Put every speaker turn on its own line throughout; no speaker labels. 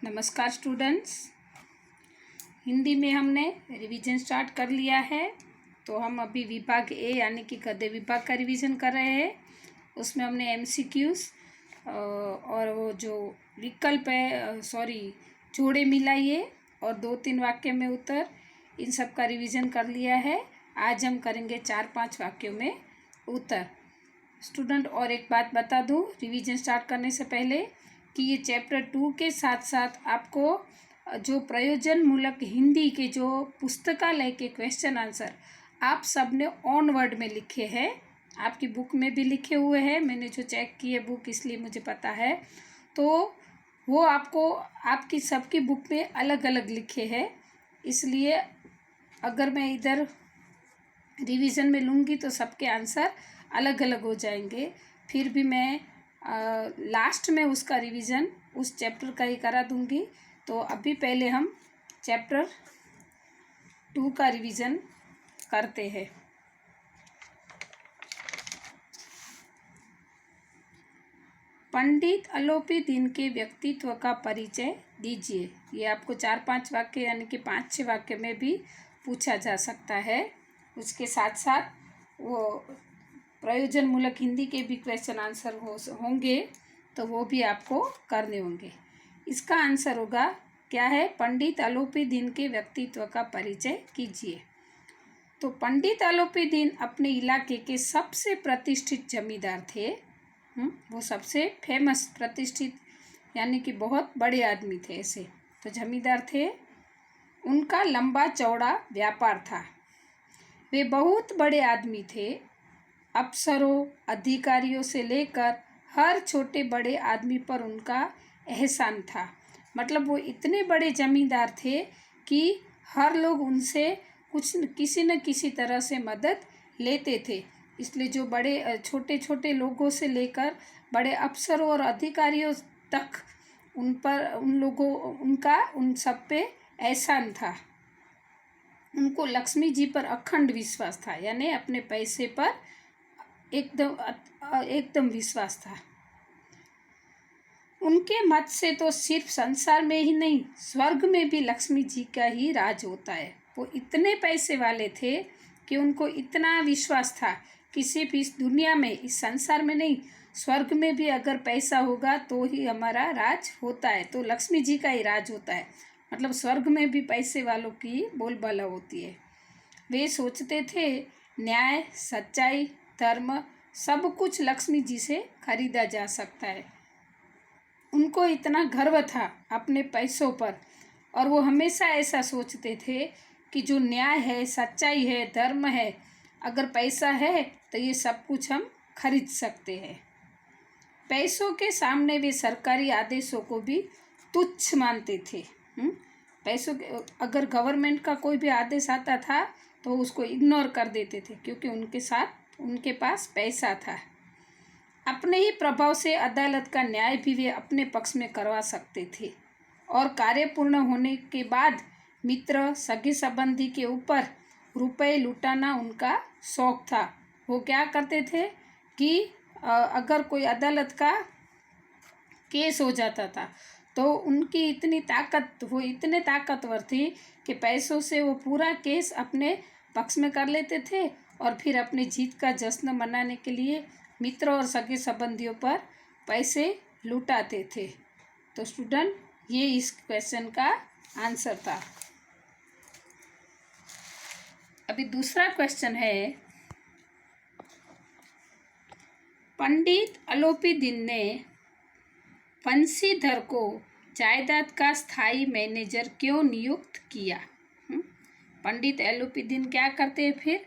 नमस्कार स्टूडेंट्स। हिंदी में हमने रिवीजन स्टार्ट कर लिया है। तो हम अभी विभाग ए यानी कि गद्य विभाग का रिवीजन कर रहे हैं। उसमें हमने एमसीक्यूज और वो जो विकल्प है जोड़े मिलाइए और 2-3 वाक्य में उत्तर, इन सब का रिवीजन कर लिया है। आज हम करेंगे 4-5 वाक्यों में उत्तर। स्टूडेंट, और एक बात बता दूं रिवीजन स्टार्ट करने से पहले कि ये चैप्टर 2 के साथ साथ आपको जो प्रयोजन मूलक हिंदी के जो पुस्तकालय के क्वेश्चन आंसर आप सब ने ऑन वर्ड में लिखे हैं, आपकी बुक में भी लिखे हुए हैं। मैंने जो चेक की है बुक, इसलिए मुझे पता है। तो वो आपको आपकी सबकी बुक में अलग अलग लिखे हैं, इसलिए अगर मैं इधर रिवीजन में लूँगी तो सबके आंसर अलग अलग हो जाएंगे। फिर भी मैं लास्ट में उसका रिवीजन उस चैप्टर का ही करा दूँगी। तो अभी पहले हम चैप्टर 2 का रिवीजन करते हैं। पंडित अलोपी दिन के व्यक्तित्व का परिचय दीजिए। ये आपको 4-5 वाक्य यानी कि 5-6 वाक्य में भी पूछा जा सकता है। उसके साथ साथ वो प्रयोजन मूलक हिंदी के भी क्वेश्चन आंसर होंगे, तो वो भी आपको करने होंगे। इसका आंसर होगा क्या है? पंडित अलोपी दिन के व्यक्तित्व का परिचय कीजिए। तो पंडित अलोपी दिन अपने इलाके के सबसे प्रतिष्ठित जमींदार थे। वो सबसे फेमस प्रतिष्ठित यानी कि बहुत बड़े आदमी थे। ऐसे तो जमींदार थे। उनका लंबा चौड़ा व्यापार था। वे बहुत बड़े आदमी थे। अफसरों, अधिकारियों से लेकर हर छोटे बड़े आदमी पर उनका एहसान था। मतलब वो इतने बड़े जमींदार थे कि हर लोग उनसे किसी न किसी तरह से मदद लेते थे। इसलिए जो बड़े छोटे छोटे लोगों से लेकर बड़े अफसरों और अधिकारियों तक उन सब पे एहसान था। उनको लक्ष्मी जी पर अखंड विश्वास था, यानी अपने पैसे पर एकदम विश्वास था। उनके मत से तो सिर्फ संसार में ही नहीं, स्वर्ग में भी लक्ष्मी जी का ही राज होता है। वो इतने पैसे वाले थे कि उनको इतना विश्वास था, किसी भी इस दुनिया में, इस संसार में नहीं, स्वर्ग में भी अगर पैसा होगा तो ही हमारा राज होता है, तो लक्ष्मी जी का ही राज होता है। मतलब स्वर्ग में भी पैसे वालों की बोलबाला होती है। वे सोचते थे न्याय, सच्चाई, धर्म सब कुछ लक्ष्मी जी से खरीदा जा सकता है। उनको इतना गर्व था अपने पैसों पर, और वो हमेशा ऐसा सोचते थे कि जो न्याय है, सच्चाई है, धर्म है, अगर पैसा है तो ये सब कुछ हम खरीद सकते हैं। पैसों के सामने वे सरकारी आदेशों को भी तुच्छ मानते थे। पैसों के अगर गवर्नमेंट का कोई भी आदेश आता था तो उसको इग्नोर कर देते थे, क्योंकि उनके पास पैसा था। अपने ही प्रभाव से अदालत का न्याय भी वे अपने पक्ष में करवा सकते थे, और कार्य पूर्ण होने के बाद मित्र, सगे संबंधी के ऊपर रुपए लुटाना उनका शौक था। वो क्या करते थे कि अगर कोई अदालत का केस हो जाता था तो वो इतने ताकतवर थी कि पैसों से वो पूरा केस अपने पक्ष में कर लेते थे, और फिर अपनी जीत का जश्न मनाने के लिए मित्रों और सगे संबंधियों पर पैसे लुटाते थे। तो स्टूडेंट, ये इस क्वेश्चन का आंसर था। अभी दूसरा क्वेश्चन है, पंडित अलोपी दिन ने बंशीधर को जायदाद का स्थायी मैनेजर क्यों नियुक्त किया? पंडित अलोपी दिन क्या करते हैं? फिर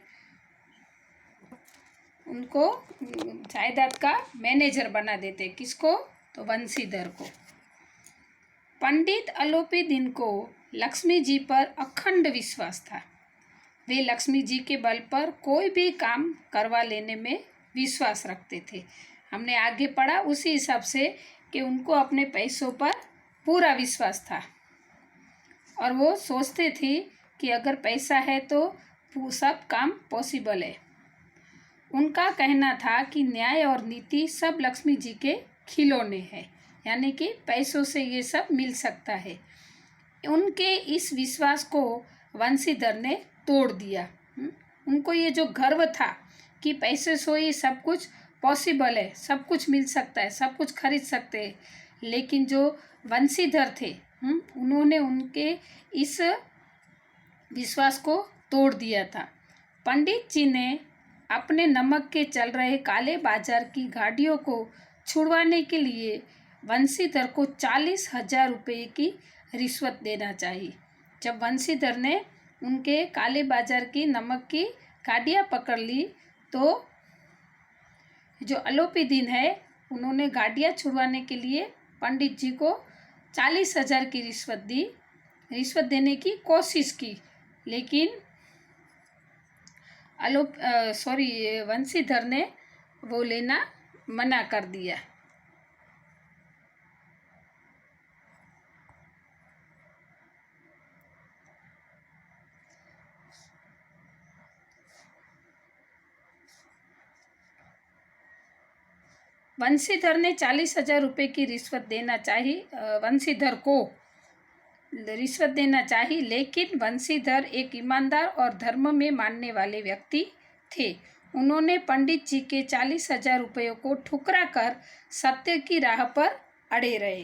उनको जायदाद का मैनेजर बना देते। किसको? तो बंशीधर को। पंडित अलोपी दिन को लक्ष्मी जी पर अखंड विश्वास था। वे लक्ष्मी जी के बल पर कोई भी काम करवा लेने में विश्वास रखते थे। हमने आगे पढ़ा उसी हिसाब से कि उनको अपने पैसों पर पूरा विश्वास था, और वो सोचते थे कि अगर पैसा है तो सब काम पॉसिबल है। उनका कहना था कि न्याय और नीति सब लक्ष्मी जी के खिलौने हैं, यानी कि पैसों से ये सब मिल सकता है। उनके इस विश्वास को वंशीधर ने तोड़ दिया। उनको ये जो गर्व था कि पैसे से ही सब कुछ पॉसिबल है, सब कुछ मिल सकता है, सब कुछ खरीद सकते हैं, लेकिन जो वंशीधर थे उन्होंने उनके इस विश्वास को तोड़ दिया था। पंडित जी ने अपने नमक के चल रहे काले बाजार की गाड़ियों को छुड़वाने के लिए वंशीधर को 40,000 रुपये की रिश्वत देना चाहिए। जब वंशीधर ने उनके काले बाजार की नमक की गाड़ियाँ पकड़ ली तो जो अलोपीदीन है उन्होंने गाड़ियाँ छुड़वाने के लिए पंडित जी को 40,000 की रिश्वत देने की कोशिश की, लेकिन वंशीधर ने वो लेना मना कर दिया। वंशीधर ने 40,000 रुपये की रिश्वत देना चाहिए, वंशीधर को रिश्वत देना चाहिए, लेकिन वंशीधर एक ईमानदार और धर्म में मानने वाले व्यक्ति थे। उन्होंने पंडित जी के 40,000 रुपयों को ठुकरा कर सत्य की राह पर अड़े रहे।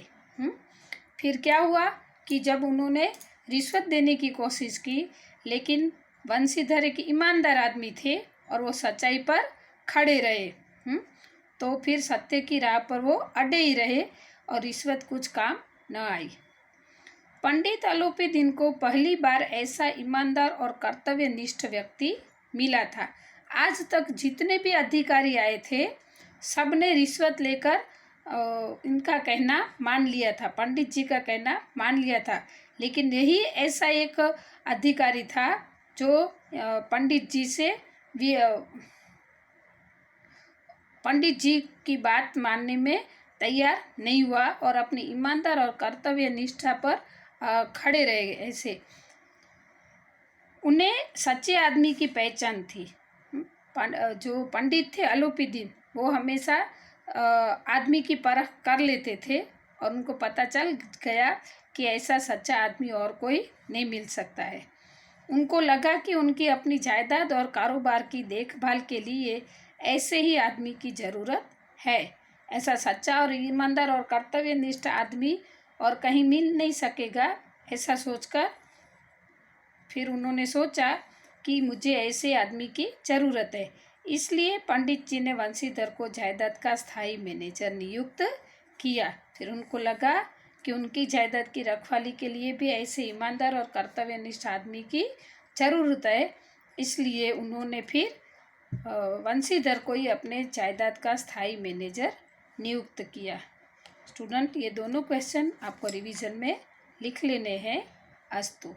फिर क्या हुआ कि जब उन्होंने रिश्वत देने की कोशिश की, लेकिन वंशीधर एक ईमानदार आदमी थे और वो सच्चाई पर खड़े रहे, तो फिर सत्य की राह पर वो अड़े ही रहे और रिश्वत कुछ काम न आई। पंडित अलोपीदीन को पहली बार ऐसा ईमानदार और कर्तव्यनिष्ठ व्यक्ति मिला था। आज तक जितने भी अधिकारी आए थे सब ने रिश्वत लेकर इनका कहना मान लिया था, पंडित जी का कहना मान लिया था, लेकिन यही ऐसा एक अधिकारी था जो पंडित जी की बात मानने में तैयार नहीं हुआ और अपनी ईमानदार और कर्तव्य निष्ठा पर खड़े रहे। ऐसे उन्हें सच्चे आदमी की पहचान थी। जो पंडित थे अलोपीदीन, वो हमेशा आदमी की परख कर लेते थे और उनको पता चल गया कि ऐसा सच्चा आदमी और कोई नहीं मिल सकता है। उनको लगा कि उनकी अपनी जायदाद और कारोबार की देखभाल के लिए ऐसे ही आदमी की ज़रूरत है। ऐसा सच्चा और ईमानदार और कर्तव्यनिष्ठ आदमी और कहीं मिल नहीं सकेगा। ऐसा सोचकर फिर उन्होंने सोचा कि मुझे ऐसे आदमी की ज़रूरत है। इसलिए पंडित जी ने वंशीधर को जायदाद का स्थायी मैनेजर नियुक्त किया। फिर उनको लगा कि उनकी जायदाद की रखवाली के लिए भी ऐसे ईमानदार और कर्तव्यनिष्ठ आदमी की ज़रूरत है। इसलिए उन्होंने फिर वंशीधर को ही अपने जायदाद का स्थायी मैनेजर नियुक्त किया। स्टूडेंट, ये दोनों क्वेश्चन आपको रिवीजन में लिख लेने हैं। अस्तु।